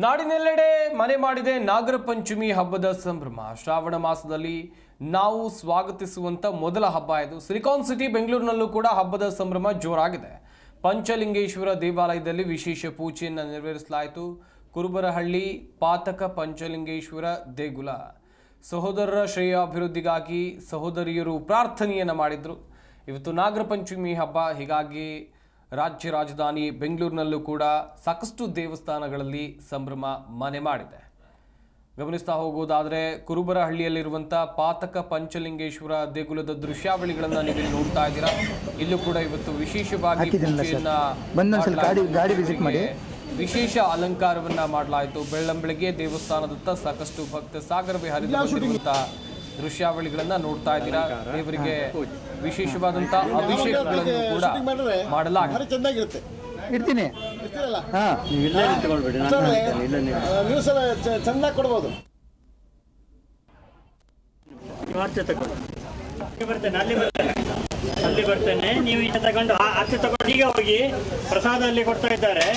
ನಾಡಿನೆಲ್ಲೆಡೆ ಮನೆ ಮಾಡಿದೆ ನಾಗರ ಪಂಚಮಿ ಹಬ್ಬದ ಸಂಭ್ರಮ. ಶ್ರಾವಣ ಮಾಸದಲ್ಲಿ ನಾವು ಸ್ವಾಗತಿಸುವಂತ ಮೊದಲ ಹಬ್ಬ ಇದು. ಸಿಲಿಕಾನ್ ಸಿಟಿ ಬೆಂಗಳೂರಿನಲ್ಲೂ ಕೂಡ ಹಬ್ಬದ ಸಂಭ್ರಮ ಜೋರಾಗಿದೆ. ಪಂಚಲಿಂಗೇಶ್ವರ ದೇವಾಲಯದಲ್ಲಿ ವಿಶೇಷ ಪೂಜೆಯನ್ನು ನೆರವೇರಿಸಲಾಯಿತು. ಕುರುಬರಹಳ್ಳಿ ಪಾತಕ ಪಂಚಲಿಂಗೇಶ್ವರ ದೇಗುಲ ಸಹೋದರರ ಶ್ರೇಯಾಭಿವೃದ್ಧಿಗಾಗಿ ಸಹೋದರಿಯರು ಪ್ರಾರ್ಥನೆಯನ್ನು ಮಾಡಿದ್ರು. ಇವತ್ತು ನಾಗರ ಪಂಚಮಿ ಹಬ್ಬ, ಹೀಗಾಗಿ ರಾಜ್ಯ ರಾಜಧಾನಿ ಬೆಂಗಳೂರಿನಲ್ಲೂ ಕೂಡ ಸಾಕಷ್ಟು ದೇವಸ್ಥಾನಗಳಲ್ಲಿ ಸಂಭ್ರಮ ಮನೆ ಮಾಡಿದೆ. ಗಮನಿಸ್ತಾ ಹೋಗುವುದಾದರೆ ಕುರುಬರಹಳ್ಳಿಯಲ್ಲಿರುವಂಥ ಪಾತಕ ಪಂಚಲಿಂಗೇಶ್ವರ ದೇಗುಲದ ದೃಶ್ಯಾವಳಿಗಳನ್ನು ನೀವು ನೋಡ್ತಾ ಇದ್ದೀರಾ. ಇಲ್ಲೂ ಕೂಡ ಇವತ್ತು ವಿಶೇಷವಾಗಿ ವಿಶೇಷ ಅಲಂಕಾರವನ್ನ ಮಾಡಲಾಯಿತು. ಬೆಳ್ಳಂಬೆಳಗ್ಗೆ ದೇವಸ್ಥಾನದತ್ತ ಸಾಕಷ್ಟು ಭಕ್ತ ಸಾಗರವೇ ಹರಿದು ಬಂದಿರುವಂತಹ ದೃಶ್ಯಾವಳಿಗಳನ್ನ ನೋಡ್ತಾ ಇದ್ದೀರಾ. ದೇವರಿಗೆ ವಿಶೇಷವಾದಂತ ಅಭಿಷೇಕಗಳನ್ನು ಕೂಡ ಮಾಡಲಾಗಿದೆ. ಚೆನ್ನಾಗಿರುತ್ತೆ. ಚೆನ್ನಾಗಿ ಕೊಡ್ಬೋದು. ಅಲ್ಲಿ ಬರ್ತೇನೆ, ನೀವು ಈಗ ತಗೊಂಡು ಆಚೆ ತಗೊಂಡು ಈಗ ಹೋಗಿ ಪ್ರಸಾದ ಅಲ್ಲಿ ಕೊಡ್ತಾ ಇದ್ದಾರೆ.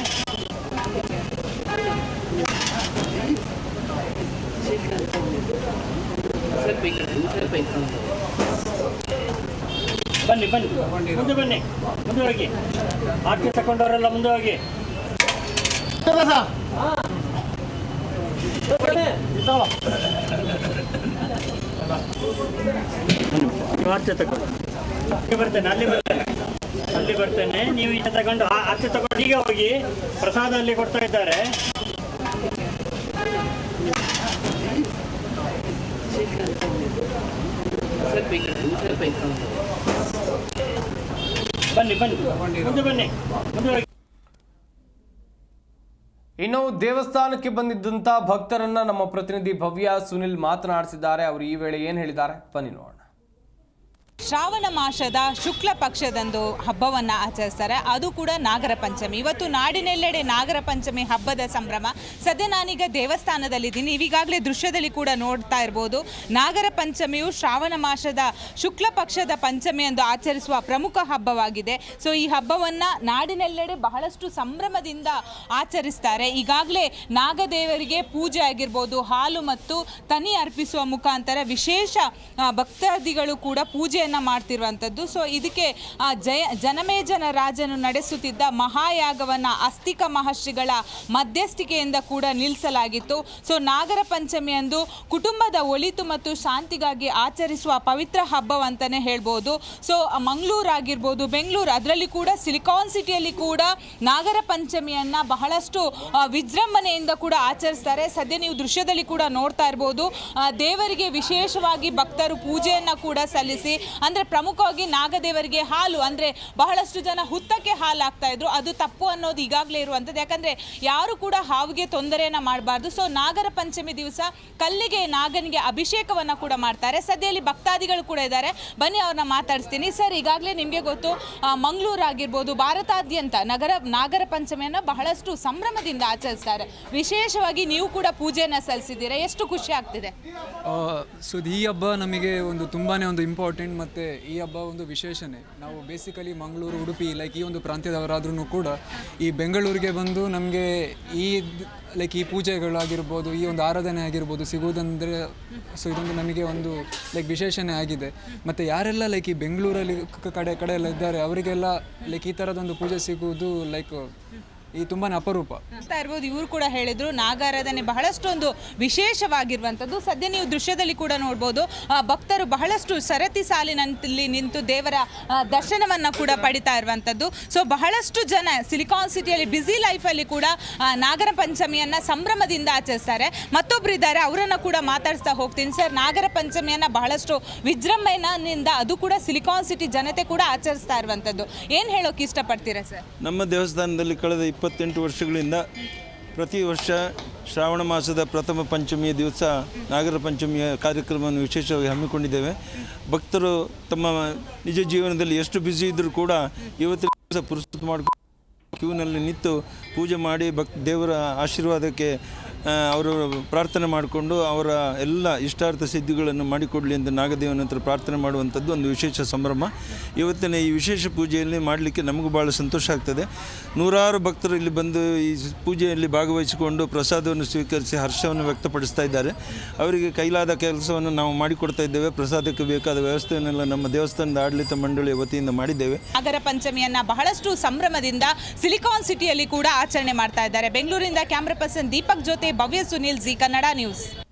ಬನ್ನಿ ಬನ್ನಿ, ಮುಂದೆ ಬನ್ನಿ, ಮುಂದೆ ಹೋಗಿ. ಆಚೆ ತಗೊಂಡವರೆಲ್ಲ ಮುಂದೆ ಹೋಗಿ. ಆಚೆ ತಗೊಂಡು ಬರ್ತೇನೆ, ಅಲ್ಲಿ ಬರ್ತೇನೆ, ನೀವು ಈಗ ತಗೊಂಡು ಆಚೆ ತಗೊಂಡು ಈಗ ಹೋಗಿ ಪ್ರಸಾದ ಅಲ್ಲಿ ಕೊಡ್ತಾ ಇದ್ದಾರೆ. ಬನ್ನಿ ಬನ್ನಿ, ಮುಂದೆ ಬನ್ನಿ, ಮುಂದೆ ಹೋಗಿ. ಇನ್ನು ದೇವಸ್ಥಾನಕ್ಕೆ ಬಂದಿದ್ದಂತ ಭಕ್ತರನ್ನ ನಮ್ಮ ಪ್ರತಿನಿಧಿ ಭವ್ಯ ಸುನಿಲ್ ಮಾತನಾಡಿಸಿದ್ದಾರೆ. ಅವರು ಈ ವೇಳೆ ಏನ್ ಹೇಳಿದ್ದಾರೆ ಬನ್ನಿ ನೋಡೋಣ. ಶ್ರಾವಣ ಮಾಸದ ಶುಕ್ಲ ಪಕ್ಷದಂದು ಹಬ್ಬವನ್ನು ಆಚರಿಸ್ತಾರೆ, ಅದು ಕೂಡ ನಾಗರ ಪಂಚಮಿ. ಇವತ್ತು ನಾಡಿನೆಲ್ಲೆಡೆ ನಾಗರ ಪಂಚಮಿ ಹಬ್ಬದ ಸಂಭ್ರಮ. ಸದ್ಯ ನಾನೀಗ ದೇವಸ್ಥಾನದಲ್ಲಿದ್ದೀನಿ. ಈಗಾಗಲೇ ದೃಶ್ಯದಲ್ಲಿ ಕೂಡ ನೋಡ್ತಾ ಇರ್ಬೋದು. ನಾಗರ ಪಂಚಮಿಯು ಶ್ರಾವಣ ಮಾಸದ ಶುಕ್ಲ ಪಕ್ಷದ ಪಂಚಮಿ ಎಂದು ಆಚರಿಸುವ ಪ್ರಮುಖ ಹಬ್ಬವಾಗಿದೆ. ಸೊ ಈ ಹಬ್ಬವನ್ನು ನಾಡಿನೆಲ್ಲೆಡೆ ಬಹಳಷ್ಟು ಸಂಭ್ರಮದಿಂದ ಆಚರಿಸ್ತಾರೆ. ಈಗಾಗಲೇ ನಾಗದೇವರಿಗೆ ಪೂಜೆ ಆಗಿರ್ಬೋದು, ಹಾಲು ಮತ್ತು ತನಿ ಅರ್ಪಿಸುವ ಮುಖಾಂತರ ವಿಶೇಷ ಭಕ್ತಾದಿಗಳು ಕೂಡ ಪೂಜೆಯನ್ನು ಮಾಡ್ತಿರುವಂಥದ್ದು. ಸೊ ಇದಕ್ಕೆ ಜನಮೇಜನ ರಾಜನು ನಡೆಸುತ್ತಿದ್ದ ಮಹಾಯಾಗವನ್ನು ಅಸ್ತಿಕ ಮಹರ್ಷಿಗಳ ಮಧ್ಯಸ್ಥಿಕೆಯಿಂದ ಕೂಡ ನಿಲ್ಲಿಸಲಾಗಿತ್ತು. ಸೊ ನಾಗರ ಪಂಚಮಿಯಂದು ಕುಟುಂಬದ ಒಳಿತು ಮತ್ತು ಶಾಂತಿಗಾಗಿ ಆಚರಿಸುವ ಪವಿತ್ರ ಹಬ್ಬವಂತಲೇ ಹೇಳ್ಬೋದು. ಸೊ ಮಂಗಳೂರು ಆಗಿರ್ಬೋದು, ಬೆಂಗಳೂರು, ಅದರಲ್ಲಿ ಕೂಡ ಸಿಲಿಕಾನ್ ಸಿಟಿಯಲ್ಲಿ ಕೂಡ ನಾಗರ ಪಂಚಮಿಯನ್ನು ಬಹಳಷ್ಟು ವಿಜೃಂಭಣೆಯಿಂದ ಕೂಡ ಆಚರಿಸ್ತಾರೆ. ಸದ್ಯ ನೀವು ದೃಶ್ಯದಲ್ಲಿ ಕೂಡ ನೋಡ್ತಾ ಇರ್ಬೋದು. ದೇವರಿಗೆ ವಿಶೇಷವಾಗಿ ಭಕ್ತರು ಪೂಜೆಯನ್ನು ಕೂಡ ಸಲ್ಲಿಸಿ, ಅಂದರೆ ಪ್ರಮುಖವಾಗಿ ನಾಗದೇವರಿಗೆ ಹಾಲು, ಅಂದರೆ ಬಹಳಷ್ಟು ಜನ ಹುತ್ತಕ್ಕೆ ಹಾಲು ಹಾಕ್ತಾ ಇದ್ರು. ಅದು ತಪ್ಪು ಅನ್ನೋದು ಈಗಾಗಲೇ ಇರುವಂಥದ್ದು. ಯಾಕಂದರೆ ಯಾರು ಕೂಡ ಹಾವಿಗೆ ತೊಂದರೆಯನ್ನು ಮಾಡಬಾರ್ದು. ಸೊ ನಾಗರ ಪಂಚಮಿ ದಿವಸ ಕಲ್ಲಿಗೆ ನಾಗನಿಗೆ ಅಭಿಷೇಕವನ್ನು ಕೂಡ ಮಾಡ್ತಾರೆ. ಸದ್ಯದಲ್ಲಿ ಭಕ್ತಾದಿಗಳು ಕೂಡ ಇದ್ದಾರೆ, ಬನ್ನಿ ಅವ್ರನ್ನ ಮಾತಾಡಿಸ್ತೀನಿ. ಸರ್, ಈಗಾಗಲೇ ನಿಮಗೆ ಗೊತ್ತು, ಮಂಗಳೂರು ಆಗಿರ್ಬೋದು, ಭಾರತಾದ್ಯಂತ ನಾಗರ ಪಂಚಮಿಯನ್ನು ಬಹಳಷ್ಟು ಸಂಭ್ರಮದಿಂದ ಆಚರಿಸ್ತಾರೆ. ವಿಶೇಷವಾಗಿ ನೀವು ಕೂಡ ಪೂಜೆಯನ್ನು ಸಲ್ಲಿಸಿದ್ದೀರಾ, ಎಷ್ಟು ಖುಷಿ ಆಗ್ತಿದೆ? ಸೊ ಈ ಹಬ್ಬ ನಮಗೆ ತುಂಬಾ ಒಂದು ಇಂಪಾರ್ಟೆಂಟ್, ಮತ್ತು ಈ ಹಬ್ಬ ಒಂದು ವಿಶೇಷನೇ. ನಾವು ಬೇಸಿಕಲಿ ಮಂಗಳೂರು, ಉಡುಪಿ, ಈ ಒಂದು ಪ್ರಾಂತ್ಯದವರಾದ್ರೂ ಕೂಡ ಈ ಬೆಂಗಳೂರಿಗೆ ಬಂದು ನಮಗೆ ಈ ಪೂಜೆಗಳಾಗಿರ್ಬೋದು, ಈ ಒಂದು ಆರಾಧನೆ ಆಗಿರ್ಬೋದು ಸಿಗುವುದಂದರೆ, ಸೊ ಇದೊಂದು ನಮಗೆ ಒಂದು ವಿಶೇಷನೇ ಆಗಿದೆ. ಮತ್ತು ಯಾರೆಲ್ಲ ಈ ಬೆಂಗಳೂರಲ್ಲಿ ಕಡೆ ಎಲ್ಲ ಇದ್ದಾರೆ ಅವರಿಗೆಲ್ಲ ಈ ಥರದೊಂದು ಪೂಜೆ ಸಿಗುವುದು ಈ ತುಂಬಾ ಅಪರೂಪ ಇರ್ಬೋದು. ಇವರು ಕೂಡ ಹೇಳಿದ್ರು ನಾಗಾರಾಧನೆ ಬಹಳಷ್ಟೊಂದು ವಿಶೇಷವಾಗಿರುವಂಥದ್ದು. ಸದ್ಯ ನೀವು ದೃಶ್ಯದಲ್ಲಿ ಕೂಡ ನೋಡ್ಬೋದು, ಭಕ್ತರು ಬಹಳಷ್ಟು ಸರತಿ ಸಾಲಿನಲ್ಲಿ ನಿಂತು ದೇವರ ದರ್ಶನವನ್ನು ಕೂಡ ಪಡಿತಾ ಇರುವಂಥದ್ದು. ಸೊ ಬಹಳಷ್ಟು ಜನ ಸಿಲಿಕಾನ್ ಸಿಟಿಯಲ್ಲಿ ಬ್ಯುಸಿ ಲೈಫಲ್ಲಿ ಕೂಡ ನಾಗರ ಪಂಚಮಿಯನ್ನು ಸಂಭ್ರಮದಿಂದ ಆಚರಿಸ್ತಾರೆ. ಮತ್ತೊಬ್ಬರು ಇದ್ದಾರೆ, ಅವರನ್ನು ಕೂಡ ಮಾತಾಡಿಸ್ತಾ ಹೋಗ್ತೀನಿ. ಸರ್, ನಾಗರ ಪಂಚಮಿಯನ್ನು ಬಹಳಷ್ಟು ವಿಜೃಂಭಣೆಯಿಂದ, ಅದು ಕೂಡ ಸಿಲಿಕಾನ್ ಸಿಟಿ ಜನತೆ ಕೂಡ ಆಚರಿಸ್ತಾ ಇರುವಂಥದ್ದು. ಏನು ಹೇಳೋಕೆ ಇಷ್ಟಪಡ್ತೀರಾ ಸರ್? ನಮ್ಮ ದೇವಸ್ಥಾನದಲ್ಲಿ ಕಳೆದ 28 ವರ್ಷಗಳಿಂದ ಪ್ರತಿ ವರ್ಷ ಶ್ರಾವಣ ಮಾಸದ ಪ್ರಥಮ ಪಂಚಮಿಯ ದಿವಸ ನಾಗರ ಪಂಚಮಿಯ ಕಾರ್ಯಕ್ರಮವನ್ನು ವಿಶೇಷವಾಗಿ ಹಮ್ಮಿಕೊಂಡಿದ್ದೇವೆ. ಭಕ್ತರು ತಮ್ಮ ನಿಜ ಜೀವನದಲ್ಲಿ ಎಷ್ಟು ಬ್ಯುಸಿ ಇದ್ದರೂ ಕೂಡ ಇವತ್ತಿನ ದಿವಸ ಪುರಸ್ಕೃತ ಮಾಡಿಕೊಂಡು ಕ್ಯೂನಲ್ಲಿ ನಿಂತು ಪೂಜೆ ಮಾಡಿ ದೇವರ ಆಶೀರ್ವಾದಕ್ಕೆ ಅವರು ಪ್ರಾರ್ಥನೆ ಮಾಡಿಕೊಂಡು ಅವರ ಎಲ್ಲ ಇಷ್ಟಾರ್ಥ ಸಿದ್ಧಿಗಳನ್ನು ಮಾಡಿಕೊಡಲಿ ಎಂದು ನಾಗದೇವನ ಹತ್ರ ಪ್ರಾರ್ಥನೆ ಮಾಡುವಂಥದ್ದು ಒಂದು ವಿಶೇಷ ಸಂಭ್ರಮ. ಇವತ್ತಿನ ಈ ವಿಶೇಷ ಪೂಜೆಯಲ್ಲಿ ಮಾಡಲಿಕ್ಕೆ ನಮಗೂ ಭಾಳ ಸಂತೋಷ ಆಗ್ತದೆ. ನೂರಾರು ಭಕ್ತರು ಇಲ್ಲಿ ಬಂದು ಈ ಪೂಜೆಯಲ್ಲಿ ಭಾಗವಹಿಸಿಕೊಂಡು ಪ್ರಸಾದವನ್ನು ಸ್ವೀಕರಿಸಿ ಹರ್ಷವನ್ನು ವ್ಯಕ್ತಪಡಿಸ್ತಾ ಇದ್ದಾರೆ. ಅವರಿಗೆ ಕೈಲಾದ ಕೆಲಸವನ್ನು ನಾವು ಮಾಡಿಕೊಡ್ತಾ ಇದ್ದೇವೆ. ಪ್ರಸಾದಕ್ಕೆ ಬೇಕಾದ ವ್ಯವಸ್ಥೆಯನ್ನೆಲ್ಲ ನಮ್ಮ ದೇವಸ್ಥಾನದ ಆಡಳಿತ ಮಂಡಳಿಯ ವತಿಯಿಂದ ಮಾಡಿದ್ದೇವೆ. ನಾಗರ ಪಂಚಮಿಯನ್ನ ಬಹಳಷ್ಟು ಸಂಭ್ರಮದಿಂದ ಸಿಲಿಕಾನ್ ಸಿಟಿಯಲ್ಲಿ ಕೂಡ ಆಚರಣೆ ಮಾಡ್ತಾ ಇದ್ದಾರೆ. ಬೆಂಗಳೂರಿನಿಂದ ಕ್ಯಾಮ್ರಾ ಪರ್ಸನ್ ದೀಪಕ್ ಜೊತೆ ಭವ್ಯ ಸುನಿಲ್, ಜಿ ಕನ್ನಡ ನ್ಯೂಸ್.